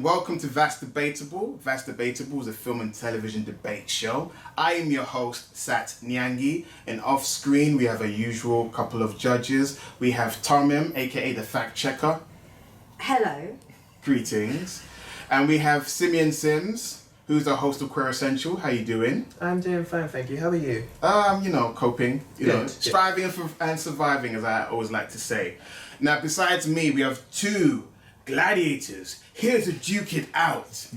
welcome to Vast Debatable. Vast Debatable is a film and television debate show. I am your host, Sat Nyangi, and off screen we have a usual couple of judges. We have Tarmim, aka the fact checker. Hello. Greetings. And we have Simeon Sims, who's the host of Queer Essential. How you doing? I'm doing fine, thank you. How are you? Coping, striving and surviving, as I always like to say. Now, besides me, we have two gladiators here to duke it out.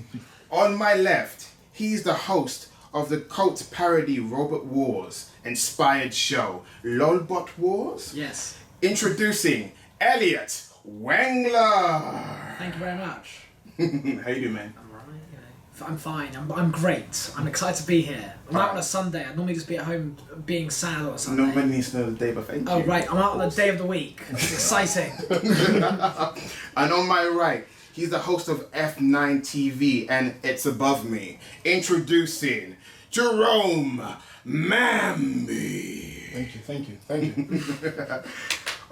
On my left, he's the host of the cult parody Robot Wars inspired show Lolbot Wars. Yes. Introducing Elliot Wengler. Thank you very much. How you doing, man? I'm right, I'm fine. I'm great. I'm excited to be here. I'm out on a Sunday. I'd normally just be at home being sad on a Sunday. Nobody needs to know the day, but thank you. Oh, right. I'm out on the day of the week. It's exciting. And on my right, he's the host of F9 TV and It's Above Me. Introducing Jerome Mamby. Thank you.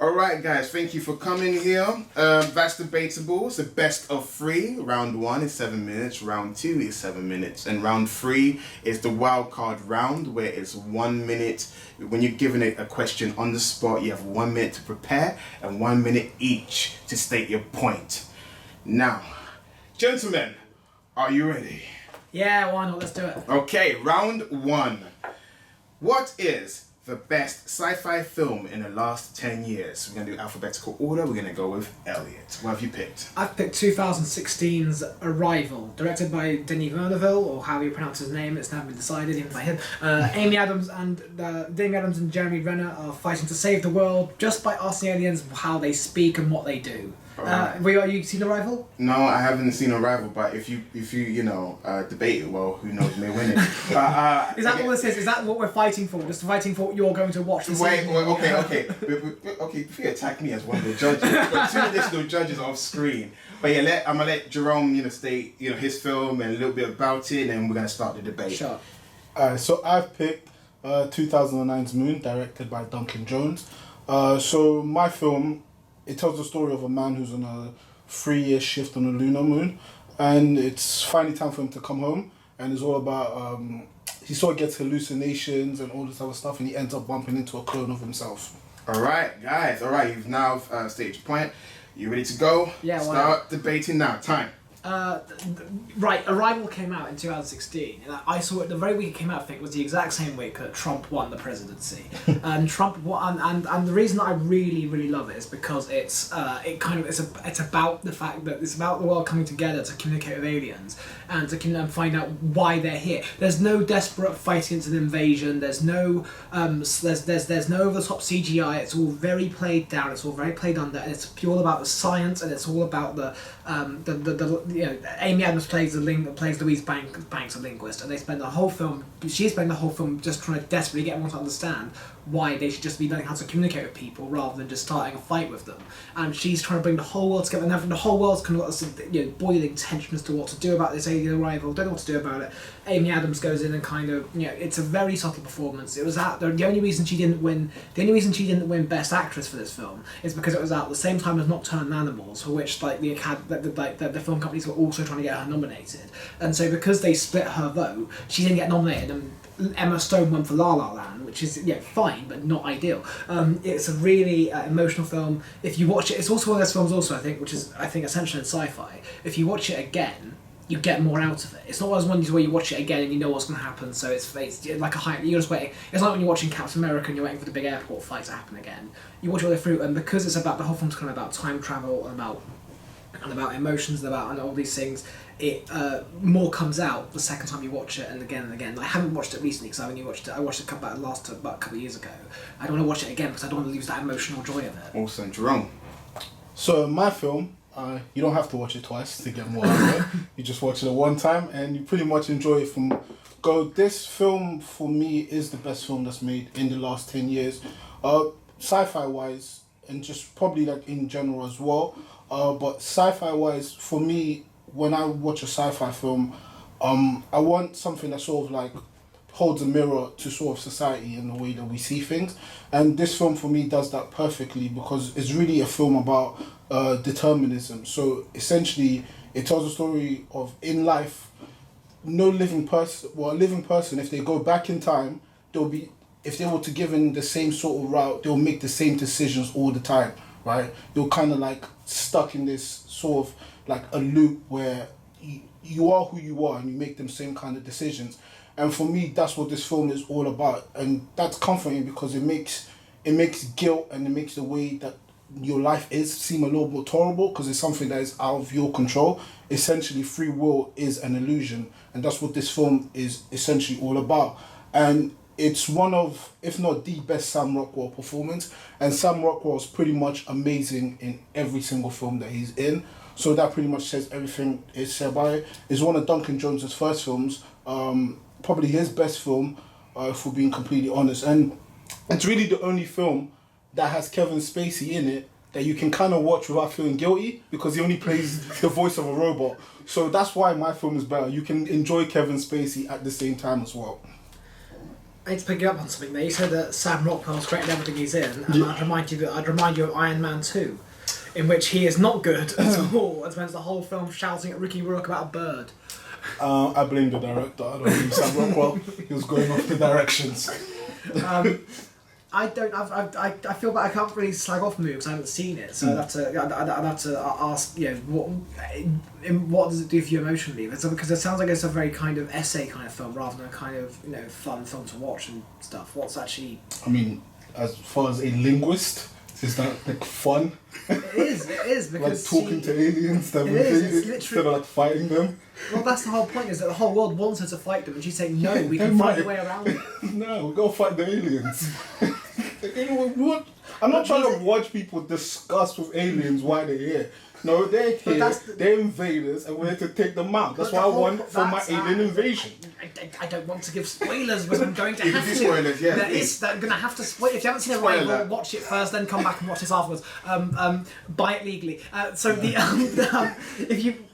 Alright guys, thank you for coming here. That's Debatable. It's the best of 3. Round 1 is 7 minutes, round 2 is 7 minutes, and round 3 is the wild card round where it's 1 minute. When you're given a question on the spot, you have 1 minute to prepare and 1 minute each to state your point. Now, gentlemen, are you ready? Yeah, why not? Let's do it. Okay, round 1. What is the best sci-fi film in the last 10 years? We're going to do alphabetical order. We're going to go with Elliot. What have you picked? I've picked 2016's Arrival, directed by Denis Villeneuve, or how you pronounce his name. It's now been decided, even by him. Amy Adams and Jeremy Renner are fighting to save the world just by asking aliens how they speak and what they do. Have you seen Arrival? No, I haven't seen Arrival, but if you debate it well, who knows, may win it. Is that what this is? Is that what we're fighting for? Just fighting for what you're going to watch this evening? Okay. Before you attack me as one of the judges, we've got 2 additional judges off screen. But yeah, I'm gonna let Jerome, state his film and a little bit about it, and we're gonna start the debate. Sure. So I've picked 2009's Moon, directed by Duncan Jones. So my film, it tells the story of a man who's on a 3-year shift on a lunar moon, and it's finally time for him to come home, and it's all about he sort of gets hallucinations and all this other stuff, and he ends up bumping into a clone of himself. Alright guys, you've now stated your point. You ready to go? Yeah. Start debating now. Time. Right, Arrival came out in 2016, and I saw it the very week it came out. I think was the exact same week that Trump won the presidency. And Trump won, and the reason I really love it is because it's about the fact that it's about the world coming together to communicate with aliens and to find out why they're here. There's no desperate fight against an invasion. There's no there's no over the top CGI. It's all very played down. It's all very played under, and it's pure about the science, and it's all about the Amy Adams plays Louise Banks, a linguist, and she's spent the whole film just trying to desperately get everyone to understand why they should just be learning how to communicate with people rather than just starting a fight with them. And she's trying to bring the whole world together, and the whole world's kind of got this boiling tension as to what to do about this alien arrival, don't know what to do about it. Amy Adams goes in and it's a very subtle performance. It was the only reason she didn't win Best Actress for this film is because it was out at the same time as Nocturnal Animals, for which the film companies were also trying to get her nominated. And so because they split her vote, she didn't get nominated, and Emma Stone won for La La Land, which is fine but not ideal. It's a really emotional film. If you watch it, it's also one of those films also which is essential in sci-fi. If you watch it again, you get more out of it. It's not one of those ones where you watch it again and you know what's going to happen, so it's like a high. You're just waiting. It's like when you're watching Captain America and you're waiting for the big airport fight to happen again. You watch it all the way through, and because it's about the whole film's kind of about time travel and about emotions and all these things, it more comes out the second time you watch it, and again. I haven't watched it recently because I only watched it. I watched it about a couple of years ago. I don't want to watch it again because I don't want to lose that emotional joy of it. Awesome, Jerome. So my film, you don't have to watch it twice to get more out of it. You just watch it one time, and you pretty much enjoy it from go. This film for me is the best film that's made in the last 10 years, sci-fi wise, and just probably in general as well. But sci-fi wise, for me, when I watch a sci-fi film, I want something that sort of holds a mirror to sort of society and the way that we see things. And this film for me does that perfectly because it's really a film about determinism. So essentially, It tells a story of in life, no living person, well, a living person, if they go back in time, they'll be, if they were to given the same sort of route, they'll make the same decisions all the time, right? You're kind of like stuck in this sort of like a loop where you are who you are and you make them same kind of decisions. And for me, that's what this film is all about. And that's comforting because it makes guilt and it makes the way that your life is seem a little bit tolerable because it's something that is out of your control. Essentially, free will is an illusion. And that's what this film is essentially all about. And it's one of, if not the best Sam Rockwell performance. And Sam Rockwell is pretty much amazing in every single film that he's in. So that pretty much says everything is said about it. It's one of Duncan Jones's first films, probably his best film, if we're being completely honest. And it's really the only film that has Kevin Spacey in it that you can kind of watch without feeling guilty because he only plays the voice of a robot. So that's why my film is better. You can enjoy Kevin Spacey at the same time as well. I need to pick you up on something there. You said that Sam Rockwell's great in everything he's in, and I'd remind you of Iron Man 2. In which he is not good at all, and spends the whole film shouting at Ricky Rourke about a bird. I blame the director. I don't blame Sam Rockwell. He was going off the directions. I feel like I can't really slag off movies because I haven't seen it, so I'd have to ask, what does it do for you emotionally? Because it sounds like it's a very kind of essay kind of film rather than a kind of fun film to watch and stuff. What's actually? I mean, as far as a linguist. Is that like fun? It is because like talking to aliens, instead of like fighting them. Well, that's the whole point. Is that the whole world wants her to fight them, and she's saying no. We can find a way around it. No, we gotta fight the aliens. What? I'm not trying to watch people discuss with aliens why they're here. No, they're here. They're invaders, and we're here to take them out. That's what I want for my alien invasion. I don't want to give spoilers, but I'm going to have to. Spoilers, yeah. They're going to have to spoil. If you haven't seen Arrival, watch it first, then come back and watch this afterwards. Buy it legally. If you.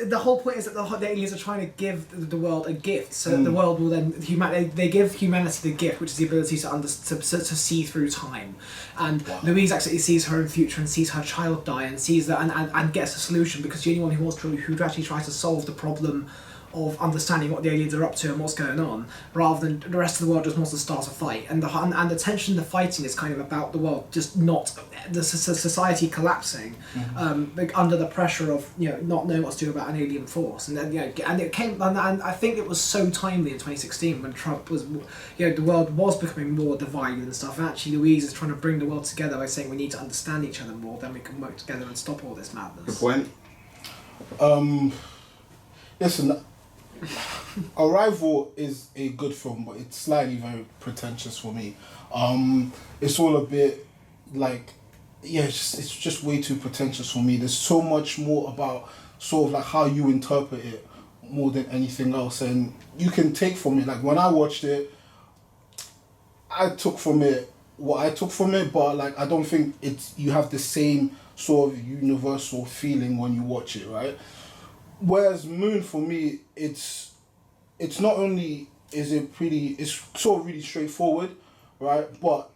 The whole point is that the aliens are trying to give the world a gift, so that the world will then they give humanity the gift, which is the ability to see through time. And Louise actually sees her own future and sees her child die and sees that and gets a solution because the only one who actually tries to solve the problem of understanding what the aliens are up to and what's going on, rather than the rest of the world just wants to start a fight. And the tension, the fighting is kind of about the world just not the society collapsing under the pressure of not knowing what to do about an alien force. And then and it came and I think it was so timely in 2016 when Trump was the world was becoming more divided and stuff. And actually, Louise is trying to bring the world together by saying we need to understand each other more, then we can work together and stop all this madness. Good point. Listen. Arrival is a good film, but it's slightly very pretentious for me. It's all a bit like, it's just way too pretentious for me. There's so much more about sort of like how you interpret it more than anything else, and you can take from it. Like when I watched it, I took from it what I took from it, but like I don't think you have the same sort of universal feeling when you watch it, right? Whereas Moon, for me, it's not only it's sort of really straightforward, right? But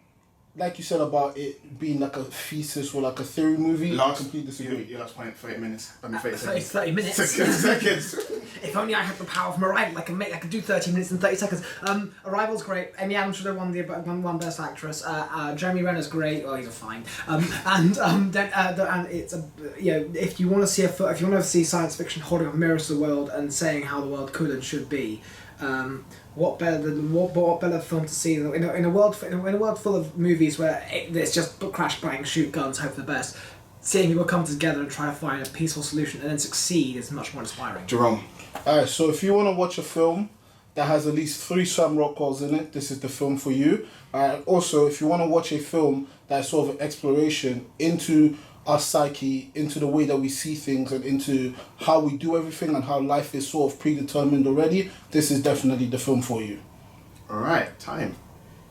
like you said about it being like a thesis or like a theory movie, I completely disagree. Your last point, 30 minutes. I mean, 30 minutes. Seconds. If only I had the power from Arrival, I could do 30 minutes in 30 seconds. Arrival's great. Amy Adams should have won Best Actress. Jeremy Renner's great. Oh, he's a fine. And it's if you want to see science fiction holding up mirrors to the world and saying how the world could and should be. What better film to see in a world full of movies where it's just crash, bang, shoot, guns, hope for the best. Seeing people come together and try to find a peaceful solution and then succeed is much more inspiring. Jerome. Alright, so if you want to watch a film that has at least 3 Sam Rockwells in it, this is the film for you. Also, if you want to watch a film that's sort of an exploration into our psyche, into the way that we see things and into how we do everything and how life is sort of predetermined already, this is definitely the film for you. Alright, time.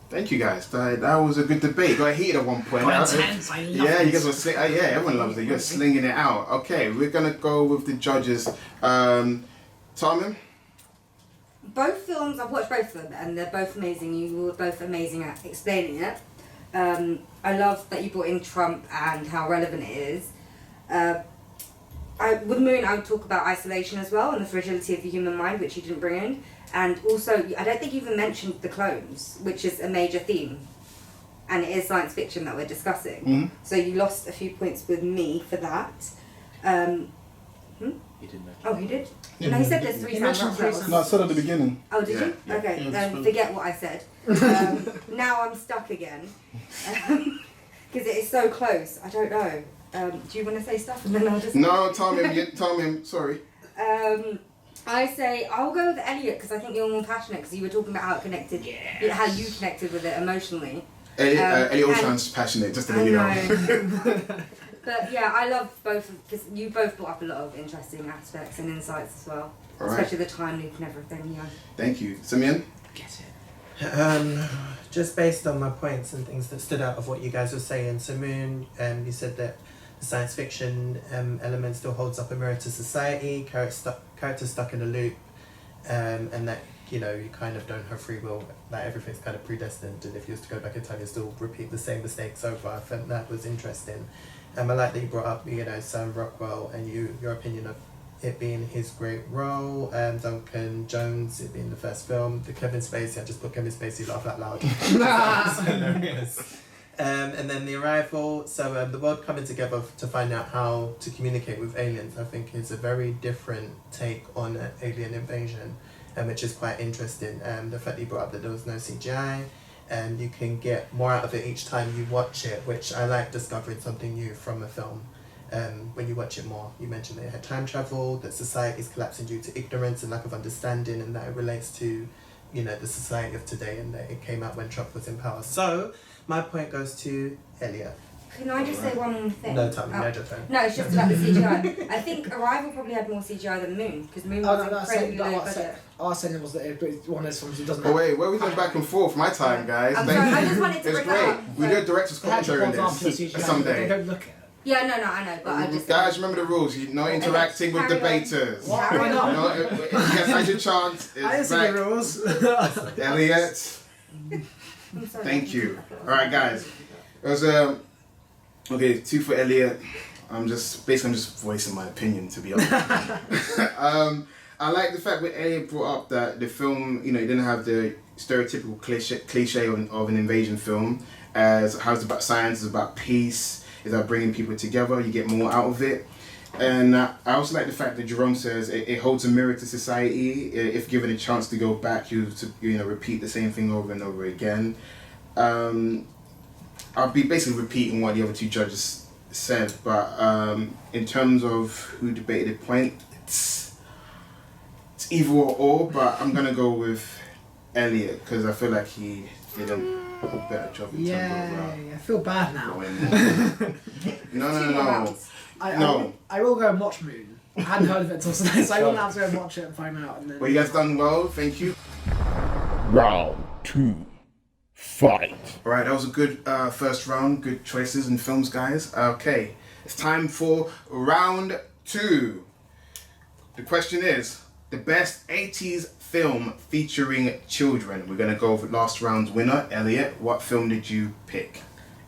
Thank you guys. That was a good debate. Got heated at one point. Intense. I love it. You guys were everyone loves it. You're slinging it out. Okay, we're gonna go with the judges. Tommy? Both films, I've watched both of them and they're both amazing. You were both amazing at explaining it. I love that you brought in Trump and how relevant it is. I with Moon, I would talk about isolation as well and the fragility of the human mind, which you didn't bring in. And also, I don't think you even mentioned the clones, which is a major theme. And it is science fiction that we're discussing. Mm-hmm. So you lost a few points with me for that. He didn't know. Oh, he did? Yeah, No, he said there's 3 He sound mentioned 3 Rockwells. No, I said at the beginning. Oh, did you? Yeah. Okay, Yeah, then forget what I said. Now I'm stuck again. Because it is so close. I don't know. Do you want to say stuff and then I'll just... No, tell me, sorry. I say I'll go with Elliot because I think you're more passionate because you were talking about how it connected, how you connected with it emotionally. Elliot Ocean's passionate, just to let you know. But yeah, I love both because you both brought up a lot of interesting aspects and insights as well, All right. especially the time loop and everything. Yeah. Thank you, Simeon. Get it. Just based on my points and things that stood out of what you guys were saying. So Moon, you said that the science fiction element still holds up a mirror to society, characters stuck in a loop, and that, you know, you kind of don't have free will, that everything's kind of predestined, and if you was to go back in time, you still repeat the same mistakes over. I think that was interesting. I like that you brought up, you know, Sam Rockwell and your opinion of it being his great role, Duncan Jones, it being the first film, the Kevin Spacey, I just put Kevin Spacey laugh out loud. That's hilarious. And then The Arrival, so the world coming together to find out how to communicate with aliens, I think is a very different take on an alien invasion, which is quite interesting. The fact that you brought up that there was no CGI, and you can get more out of it each time you watch it, which I like discovering something new from a film. When you watch it more, you mentioned that it had time travel, that society is collapsing due to ignorance and lack of understanding, and that it relates to, you know, the society of today, and that it came out when Trump was in power. So, my point goes to Elliot. Can I just say one more thing? No, tell me, no, your turn. No, it's just about the CGI. I think Arrival probably had more CGI than Moon because Moon was incredibly low budget. Our saying was that it's one of those films that doesn't. Oh wait, where are we going back and forth? My time, guys. I'm Thank sorry, you. I just wanted to It's bring great. that up. We do a director's commentary on Example of this CGI, someday. Don't look at it. Yeah, no, I know, but I just... Guys, remember the rules. You're not interacting with Carry on. debaters. Why not? No, yes, I should chant. I didn't It's see back. the rules. Elliot, I'm sorry. thank you. All right, guys. It was okay. 2 for Elliot. I'm just voicing my opinion, to be honest. I like the fact that Elliot brought up that the film, you know, it didn't have the stereotypical cliche of an invasion film, as how it's about science, it's about peace, it's about bringing people together. You get more out of it. And I also like the fact that Jerome says it holds a mirror to society. If given a chance to go back, you repeat the same thing over and over again. I'll be basically repeating what the other 2 judges said, but in terms of who debated the point, it's either or, but I'm gonna go with Elliot because I feel like he did a better job in terms of I feel bad now. No. I will go and watch Moon. I hadn't heard of it until today, so I will have to go and watch it and find out. And then... Well, you guys done well, thank you. Round 2. Fight. Alright, that was a good first round, good choices in films, guys. Okay, it's time for round 2. The question is, the best 80s film featuring children. We're going to go with last round's winner. Elliot, what film did you pick?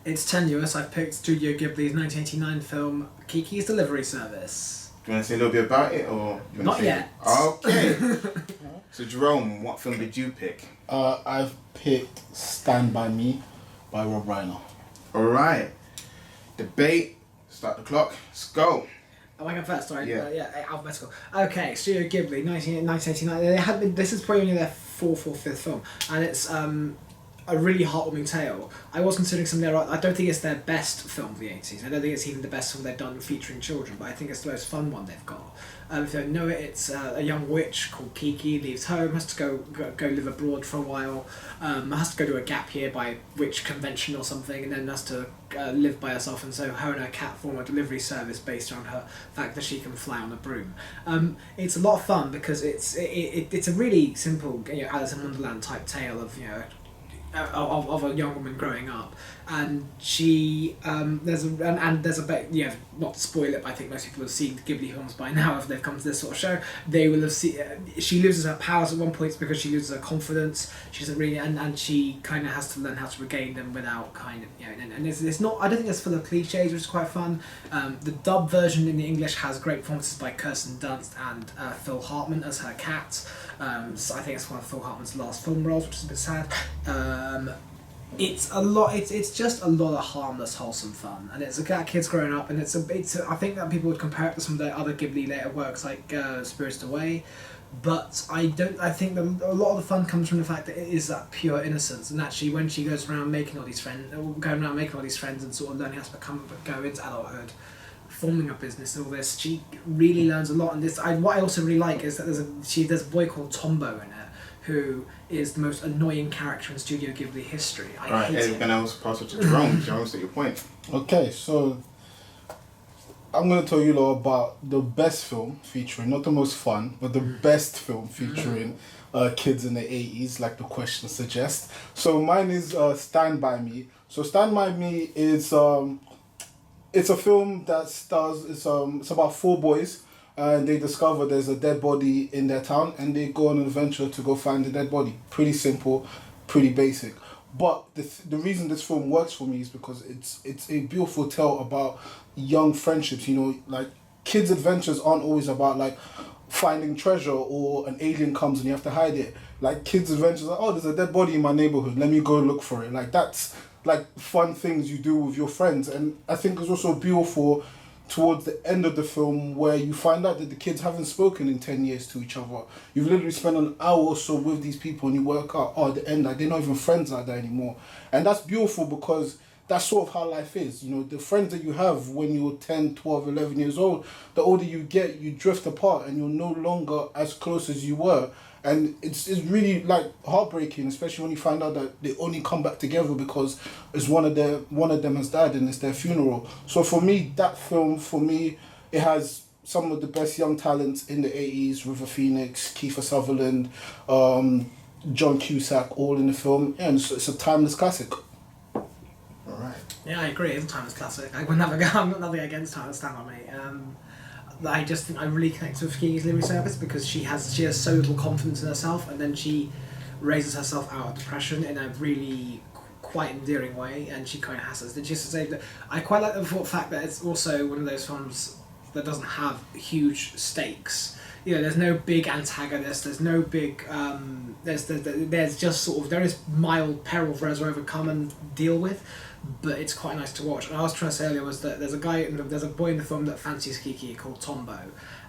It's tenuous. I've picked Studio Ghibli's 1989 film Kiki's Delivery Service. Do you want to say a little bit about it, or you want Not to say yet. Okay. So Jerome, what film did you pick? I've picked Stand By Me by Rob Reiner. Alright. Debate. Start the clock. Let's go. Oh, I go first, sorry. Yeah. Alphabetical. Okay, Studio Ghibli, 1989. They had been, this is probably only their 4th or 5th film, and it's a really heartwarming tale. I was considering some of their... I don't think it's their best film of the 80s. I don't think it's even the best film they've done featuring children, but I think it's the most fun one they've got. If you don't know it, it's a young witch called Kiki, leaves home, has to go live abroad for a while, has to go to a gap year by witch convention or something, and then has to live by herself, and so her and her cat form a delivery service based on her fact that she can fly on a broom. It's a lot of fun because it's a really simple, Alice in Wonderland type tale of, of a young woman growing up, and she there's a bit, yeah, not to spoil it, but I think most people have seen Ghibli films by now if they've come to this sort of show. They will have seen she loses her powers at one point because she loses her confidence. She doesn't really, and she kind of has to learn how to regain them without kind of, you know, and it's not, I don't think it's full of cliches, which is quite fun. The dub version in the English has great performances by Kirsten Dunst and Phil Hartman as her cat. So I think it's one of Phil Hartman's last film roles, which is a bit sad. It's a lot. It's just a lot of harmless, wholesome fun, and it's about kids growing up. And it's I think that people would compare it to some of the other Ghibli later works like Spirited Away, but I think that a lot of the fun comes from the fact that it is that pure innocence. And actually, when she goes around making all these friends, and sort of learning how to go into adulthood, forming a business and all this, she really learns a lot. And what I also really like is that there's a boy called Tombo in it, who is the most annoying character in Studio Ghibli history. I hate him. And I was pass it to Jerome. Jerome, say your point. Okay, so I'm going to tell you lot about the best film featuring, not the most fun, but the best film featuring kids in the 80s, like the question suggests. So mine is Stand By Me. So Stand By Me is it's a film that stars, it's about 4 boys, and they discover there's a dead body in their town, and they go on an adventure to go find the dead body. Pretty simple, pretty basic. But the reason this film works for me is because it's a beautiful tale about young friendships. You know, like kids' adventures aren't always about like finding treasure or an alien comes and you have to hide it. Like kids' adventures are, oh, there's a dead body in my neighborhood, let me go look for it. Like that's like fun things you do with your friends. And I think it's also beautiful towards the end of the film where you find out that the kids haven't spoken in 10 years to each other. You've literally spent an hour or so with these people and you work out, oh, at the end, like, they're not even friends like that anymore. And that's beautiful because that's sort of how life is. You know, the friends that you have when you're 10, 12, 11 years old, the older you get, you drift apart and you're no longer as close as you were. And it's really like heartbreaking, especially when you find out that they only come back together because it's one of them has died and it's their funeral. So for me, that film, it has some of the best young talents in the 80s, River Phoenix, Kiefer Sutherland, John Cusack, all in the film. And it's a timeless classic. All right. Yeah, I agree. It's a timeless classic. I'm got nothing against Timeless Stand By Me. I just think I really connect with Kiki's lyric service because she has so little confidence in herself, and then she raises herself out of depression in a really quite endearing way, and she kind of has to just say that I quite like the fact that it's also one of those films that doesn't have huge stakes. You know, there's no big antagonist. There's no big. There's just sort of there is mild peril for us to overcome and deal with. But it's quite nice to watch. And I was trying to say earlier was that there's a boy in the film that fancies Kiki called Tombo,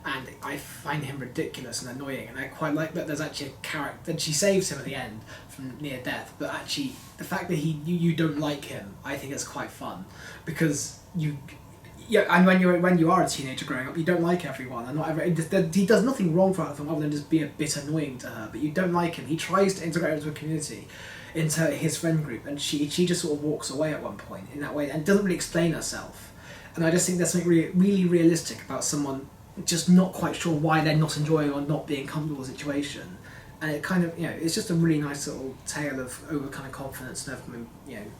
and I find him ridiculous and annoying. And I quite like that there's actually a character that she saves him at the end from near death. But actually, the fact that you don't like him, I think is quite fun because and when you are a teenager growing up, you don't like everyone, and not every, he does nothing wrong throughout the film other than just be a bit annoying to her. But you don't like him. He tries to integrate into a community, into his friend group, and she just sort of walks away at one point in that way and doesn't really explain herself. And I just think there's something really realistic about someone just not quite sure why they're not enjoying or not being comfortable with the situation. And it kind of, it's just a really nice little tale of overcoming confidence and overcoming,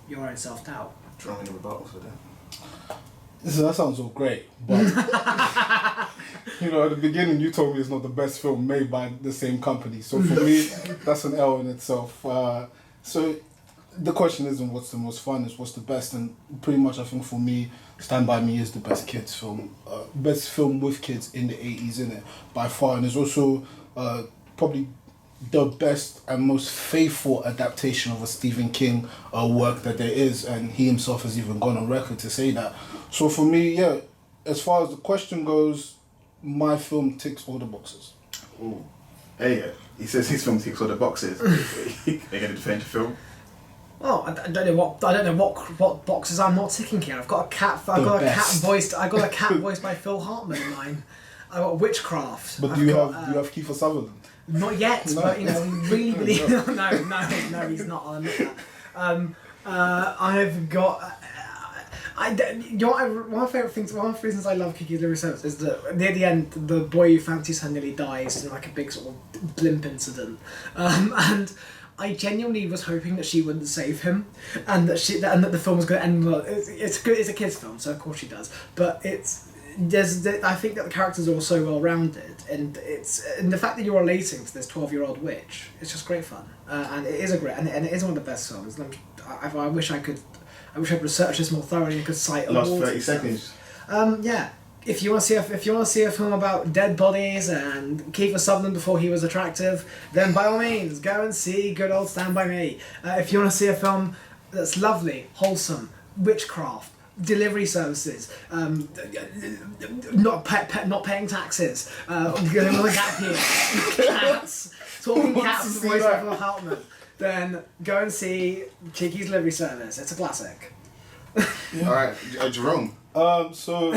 your own self-doubt. Drawing a rebuttal for that. That sounds all great, but at the beginning you told me it's not the best film made by the same company. So for me, that's an L in itself. So the question isn't what's the most fun, it's what's the best, and pretty much I think for me, Stand By Me is the best kids film, best film with kids in the 80s, in it by far, and it's also probably the best and most faithful adaptation of a Stephen King work that there is, and he himself has even gone on record to say that. So for me, as far as the question goes, my film ticks all the boxes. Ooh. Hey, he says his film ticks all the boxes. They're going to defend your film. Oh, I don't know what boxes I'm not ticking here. I've got a cat. I got a cat voiced by Phil Hartman in mine. I got Witchcraft. But do you have Kiefer Sutherland? Not yet, no. But really believe. No, he's not on that. I've got. One of my favourite things, one of the reasons I love Kiki's lyric service is that near the end, the boy who fancies her nearly dies in like a big sort of blimp incident, and I genuinely was hoping that she wouldn't save him, and that the film was going to end well. It's a kids' film, so of course she does. But I think that the characters are all so well rounded, and the fact that you're relating to this 12-year-old witch, it's just great fun, and it is and it is one of the best films. And I wish I'd researched this more thoroughly and could cite Last awards 30 seconds. Yeah. If you want to see a film about dead bodies and Kiefer Sutherland before he was attractive, then by all means go and see good old Stand By Me. If you want to see a film that's lovely, wholesome, witchcraft, delivery services, not paying taxes, going on a gap year, cats, talking cats, the voice of Will Hartman, then go and see Cheeky's Delivery Service. It's a classic. All right, Jerome. So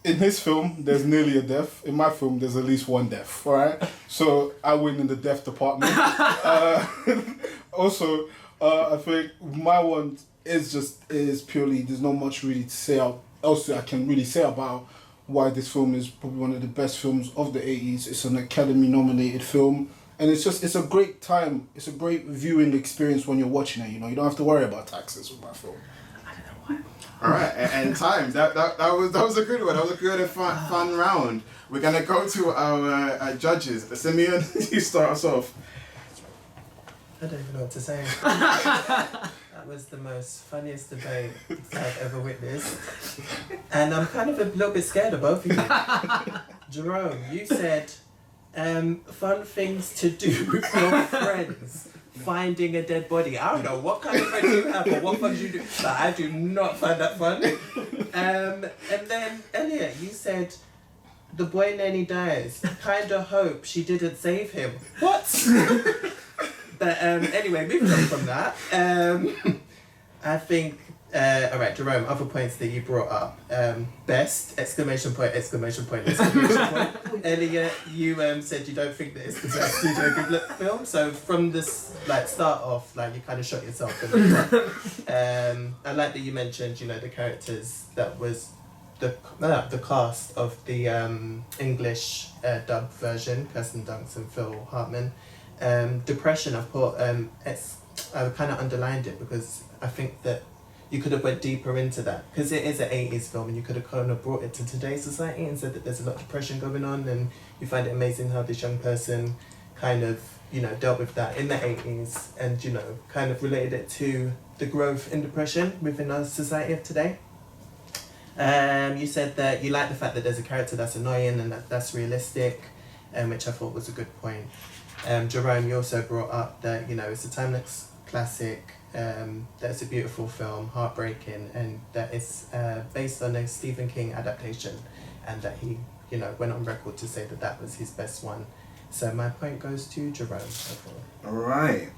in his film, there's nearly a death. In my film, there's at least one death. All right. So I win in the death department. Also, I think my one is purely. There's not much really to say else I can really say about why this film is probably one of the best films of the 80s. It's an Academy-nominated film. And it's a great time. It's a great viewing experience when you're watching it. You don't have to worry about taxes with my film. All right, and time. That was a good one. That was a good and fun round. We're gonna go to our judges. Simeon, you start us off. I don't even know what to say. That was the most funniest debate I've ever witnessed. And I'm kind of a little bit scared of both of you. Jerome, you said fun things to do with your friends. Finding a dead body. I don't know what kind of friends you have or what fun you do, but I do not find that fun. And then Elliot, you said the boy Nanny dies. Kinda hope she didn't save him. What? But anyway, moving on from that. I think alright, Jerome, other points that you brought up. Best, exclamation point, exclamation point, exclamation point. Elliot, you said you don't think that it's the best studio Ghibli film, so from this start off, you kind of shot yourself in the foot. I like that you mentioned, the characters that was the cast of the English dubbed version, Kirsten Dunst and Phil Hartman. Depression, I've put, I kind of underlined it because I think that you could have went deeper into that because it is an 80s film and you could have kind of brought it to today's society and said that there's a lot of depression going on, and you find it amazing how this young person kind of dealt with that in the 80s and kind of related it to the growth in depression within our society of today. You said that you like the fact that there's a character that's annoying and that's realistic, which I thought was a good point. Jerome, you also brought up that it's a timeless classic, that it's a beautiful film, heartbreaking, and that it's based on a Stephen King adaptation, and that he went on record to say that was his best one. So my point goes to Jerome. All right.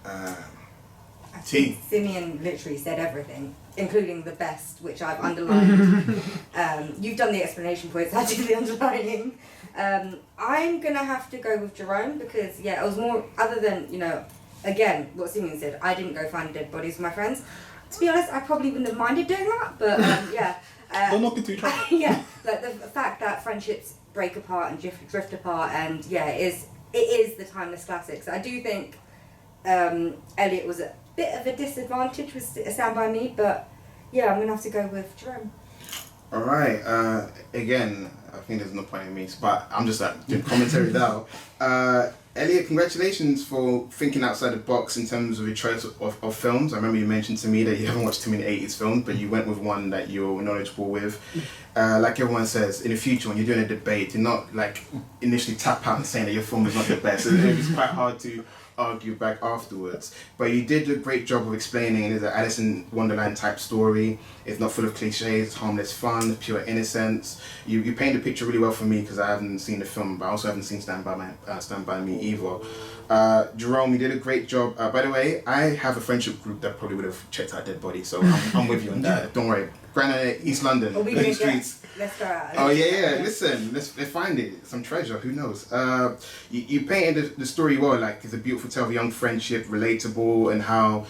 T. Simeon literally said everything, including the best, which I've underlined. You've done the explanation points, I did the underlining. I'm going to have to go with Jerome because, it was more, other than, again, what Simeon said, I didn't go find dead bodies with my friends. To be honest, I probably wouldn't have minded doing that, but yeah. Don't knock it to each other. Yeah, the fact that friendships break apart and drift apart, and it is the timeless classic. So I do think Elliot was a bit of a disadvantage with Stand By Me, but yeah, I'm going to have to go with Jerome. All right. Again, I think there's no point in me, but I'm just doing commentary now. Elliot, congratulations for thinking outside the box in terms of your choice of films. I remember you mentioned to me that you haven't watched too many 80s films, but you went with one that you're knowledgeable with. Like everyone says, in the future when you're doing a debate, you're not initially tap out and saying that your film is not the best. It's quite hard to argue back afterwards, but you did a great job of explaining it is an Alice in Wonderland type story. It's not full of cliches, it's harmless fun, pure innocence. You paint the picture really well for me because I haven't seen the film, but I also haven't seen Stand By Me either. Jerome, you did a great job. By the way, I have a friendship group that probably would have checked out Dead Body, so I'm with you on that. Don't worry. Granite, East London, Or we in the can streets. let's go out. Oh yeah. Listen, let's find it. Some treasure. Who knows? You painted the story well. Like it's a beautiful tale of a young friendship, relatable, and how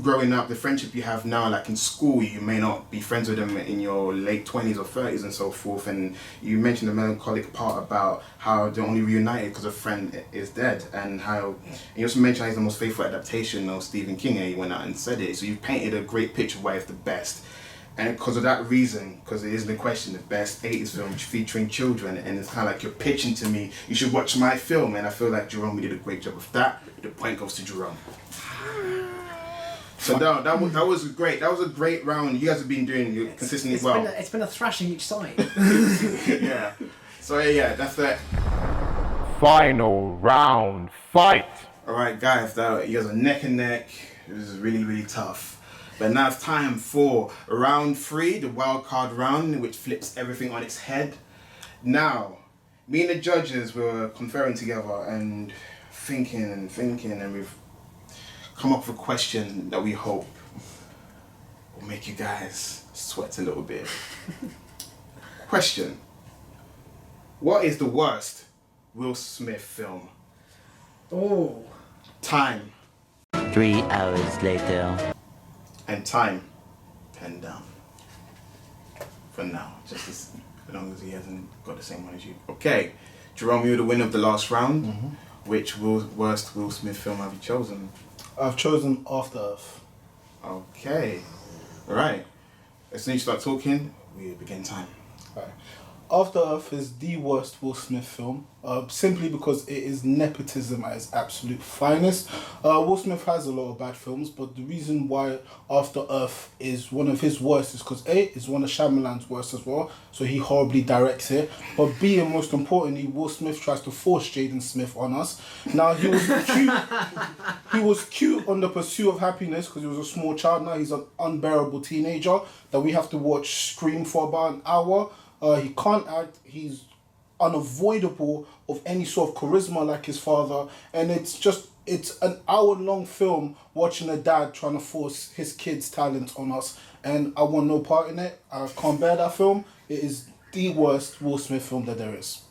growing up, the friendship you have now, like in school, you may not be friends with them in your late 20s or 30s and so forth. And you mentioned the melancholic part about how they're only reunited because a friend is dead, and how you also mentioned how it's the most faithful adaptation of Stephen King. And he went out and said it. So you painted a great picture of why it's the best. And because of that reason, because it is the question, the best 80s film featuring children, and it's kind of like you're pitching to me, you should watch my film, and I feel like Jerome did a great job of that. The point goes to Jerome. So that was great. That was a great round. You guys have been doing it consistently well. It's been a thrashing each side. Yeah. So yeah, that's it. Final round, fight! All right, guys, you guys are neck and neck. This is really, really tough. But now it's time for round 3, the wild card round, which flips everything on its head. Now, me and the judges were conferring together and thinking, and we've come up with a question that we hope will make you guys sweat a little bit. Question: what is the worst Will Smith film? Oh. Time. 3 hours later. And time. Pen down. For now, just as long as he hasn't got the same one as you. Okay, Jerome, you're the winner of the last round. Mm-hmm. Which worst Will Smith film have you chosen? I've chosen After Earth. Okay, all right. As soon as you start talking, we begin time. Right. After Earth is the worst Will Smith film, simply because it is nepotism at its absolute finest. Will Smith has a lot of bad films, but the reason why After Earth is one of his worst is because A, it's one of Shyamalan's worst as well, so he horribly directs it, but B, and most importantly, Will Smith tries to force Jaden Smith on us. Now, he was cute. He was cute on The Pursuit of Happiness because he was a small child. Now he's an unbearable teenager that we have to watch scream for about an hour. He can't act, he's unavoidable of any sort of charisma like his father, and it's an hour-long film watching a dad trying to force his kid's talent on us, and I want no part in it. I can't bear that film. It is the worst Will Smith film that there is.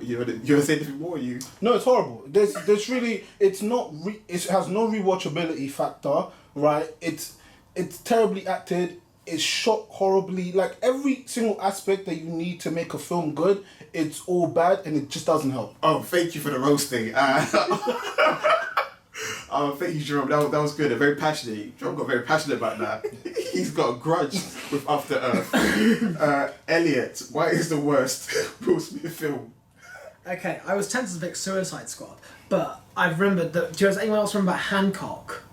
You want to say anything more? You? No, it's horrible. There's really, it's not, it has no rewatchability factor, right? It's terribly acted. It's shot horribly. Like every single aspect that you need to make a film good, it's all bad, and it just doesn't help. Oh, thank you for the roasting. Thank you, Jerome. That was good. Very passionate. Jerome got very passionate about that. He's got a grudge with After Earth. Elliot, what is the worst Will Smith film? Okay, I was tempted to pick Suicide Squad, but I remembered that. Does anyone else remember Hancock?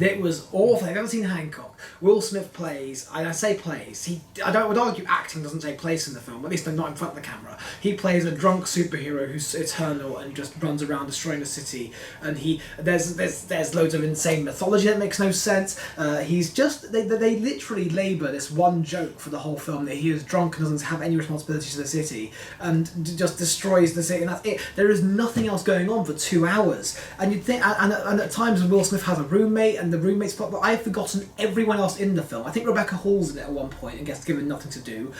It was awful. I've never seen Hancock. Will Smith plays, and I say plays, I would argue acting doesn't take place in the film, at least not in front of the camera. He plays a drunk superhero who's eternal and just runs around destroying the city, and there's loads of insane mythology that makes no sense. He's just, they literally labour this one joke for the whole film, that he is drunk and doesn't have any responsibility to the city, and just destroys the city, and that's it. There is nothing else going on for 2 hours, and you'd think, and at times Will Smith has a roommate, and the roommate's plot, but I've forgotten everyone else in the film. I think Rebecca Hall's in it at one point and gets given nothing to do.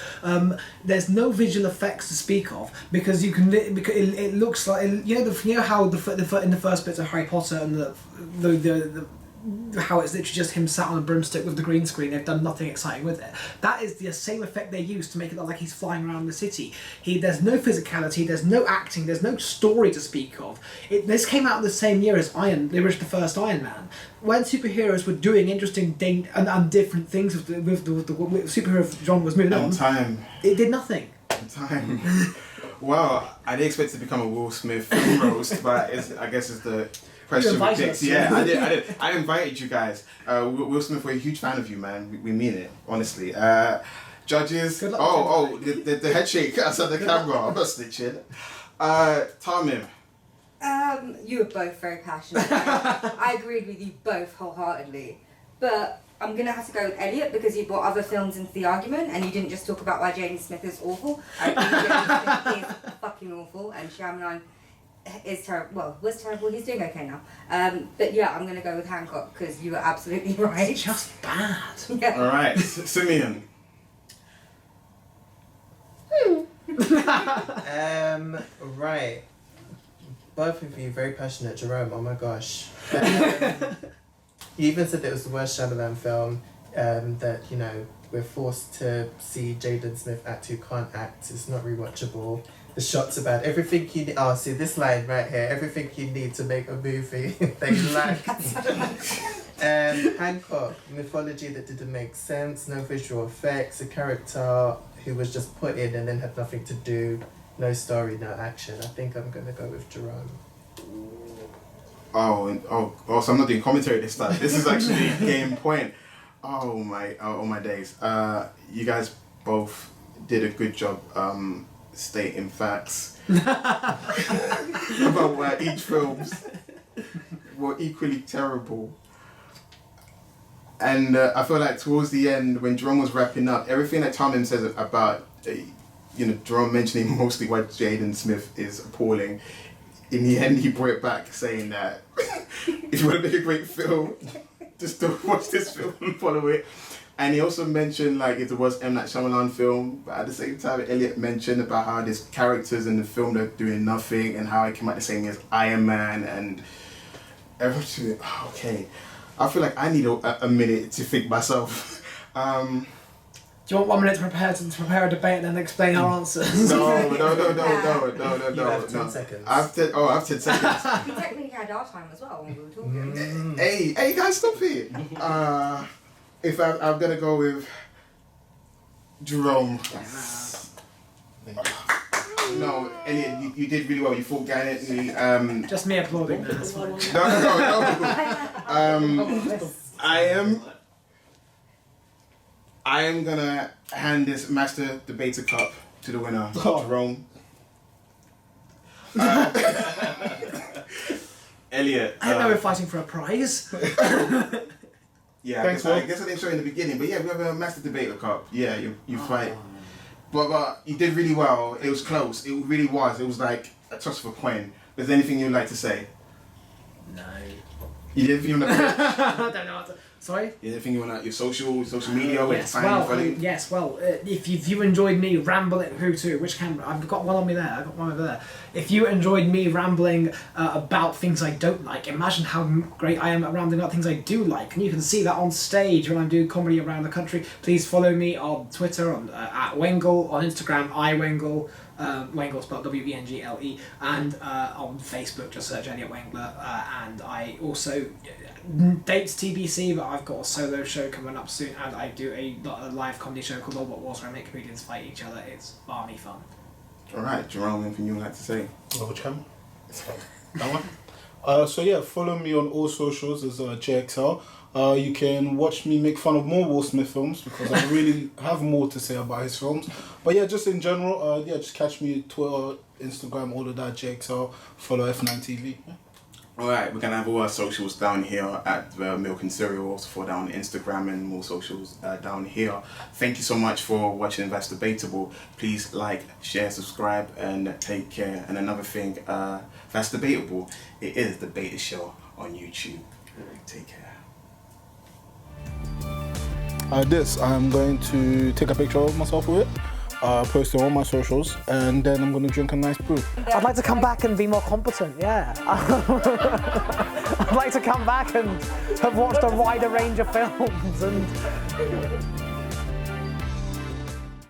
There's no visual effects to speak of because you can because it looks like, you know how in the first bits of Harry Potter and the how it's literally just him sat on a broomstick with the green screen. They've done nothing exciting with it. That is the same effect they use to make it look like he's flying around the city. There's no physicality, there's no acting, there's no story to speak of. This came out the same year as the first Iron Man. When superheroes were doing interesting and different things with the superhero genre was moving on, Time. It did nothing. Time. Wow, I didn't expect it to become a Will Smith roast, but I guess it's the question we picked. Yeah, I did. I invited you guys. Will Smith, we're a huge fan of you, man. We mean it, honestly. Judges. Good luck, The head shake outside the camera. I'm not snitching. Tamim. You were both very passionate. I agreed with you both wholeheartedly. But I'm going to have to go with Elliot because you brought other films into the argument and you didn't just talk about why Jaden Smith is awful. I think Jaden Smith is fucking awful, and Shyamalan is terrible. Well, was terrible. He's doing okay now. But yeah, I'm gonna go with Hancock because you were absolutely right. It's just bad. Yeah. All right, Simeon. Right. Both of you very passionate. Jerome, oh my gosh. You even said it was the worst Shyamalan film. That we're forced to see Jaden Smith act who can't act. It's not rewatchable. The shots about everything you need. Oh, see this line right here. Everything you need to make a movie. They lacked. Hancock, mythology that didn't make sense. No visual effects. A character who was just put in and then had nothing to do. No story, no action. I think I'm gonna go with Jerome. So I'm not doing commentary this time. This is actually game point. Oh my days. You guys both did a good job stating facts about why each films were equally terrible. And I feel like towards the end, when Jerome was wrapping up, everything that Tomlin says about Jerome mentioning mostly why Jaden Smith is appalling, in the end he brought it back saying that if you want to make a great film, just don't watch this film and follow it. And he also mentioned like it's the worst M. Night Shyamalan film, but at the same time Elliot mentioned about how there's characters in the film that are doing nothing and how it came out the same as Iron Man and everything. Okay, I feel like I need a minute to think myself. Do you want 1 minute to prepare a debate and then explain our answers? No. You have 10 seconds. I've 10 seconds. We technically had our time as well when we were talking. Hey guys, stop it. I'm gonna go with Jerome. No, Elliot, you did really well. You fought gallantly. Just me applauding that. That's fine. No. I am gonna hand this Master Debater Cup to the winner, Jerome. Elliot. I know we're fighting for a prize. Yeah, Thanks, I guess I didn't show you in the beginning, but yeah, we have a Master Debater Cup. Yeah, you fight. But you did really well. It was close. It really was. It was like a toss of a coin. Is there anything you'd like to say? No. You did anything you want to I don't know what to... Sorry? You did anything you want to your social media? Where to find you, follow you? If you enjoyed me rambling, who to? Which camera? I've got one on me there. I've got one over there. If you enjoyed me rambling about things I don't like, imagine how great I am at rambling about things I do like. And you can see that on stage when I'm doing comedy around the country. Please follow me on Twitter at Wengle, on Instagram iWengle. Wengle spelled W-E-N-G-L-E, and on Facebook just search Elliot Wengler, and I also dates TBC, but I've got a solo show coming up soon, and I do a live comedy show called All What Was, where I make comedians fight each other. It's balmy fun. Alright, Jerome, anything you would like to say? Which camera? That one? So yeah, follow me on all socials as JXL. You can watch me make fun of more Will Smith films because I really have more to say about his films. But yeah, just in general, just catch me Twitter, Instagram, all of that, JXL. Follow F9TV. Yeah. Alright, we're going to have all our socials down here at Milk and Cereal, also for down Instagram and more socials down here. Thank you so much for watching That's Debatable. Please like, share, subscribe, and take care. And another thing, That's Debatable. It is the Beta Show on YouTube. Take care. I'm going to take a picture of myself with it, post it on my socials, and then I'm going to drink a nice brew. I'd like to come back and be more competent, yeah. I'd like to come back and have watched a wider range of films and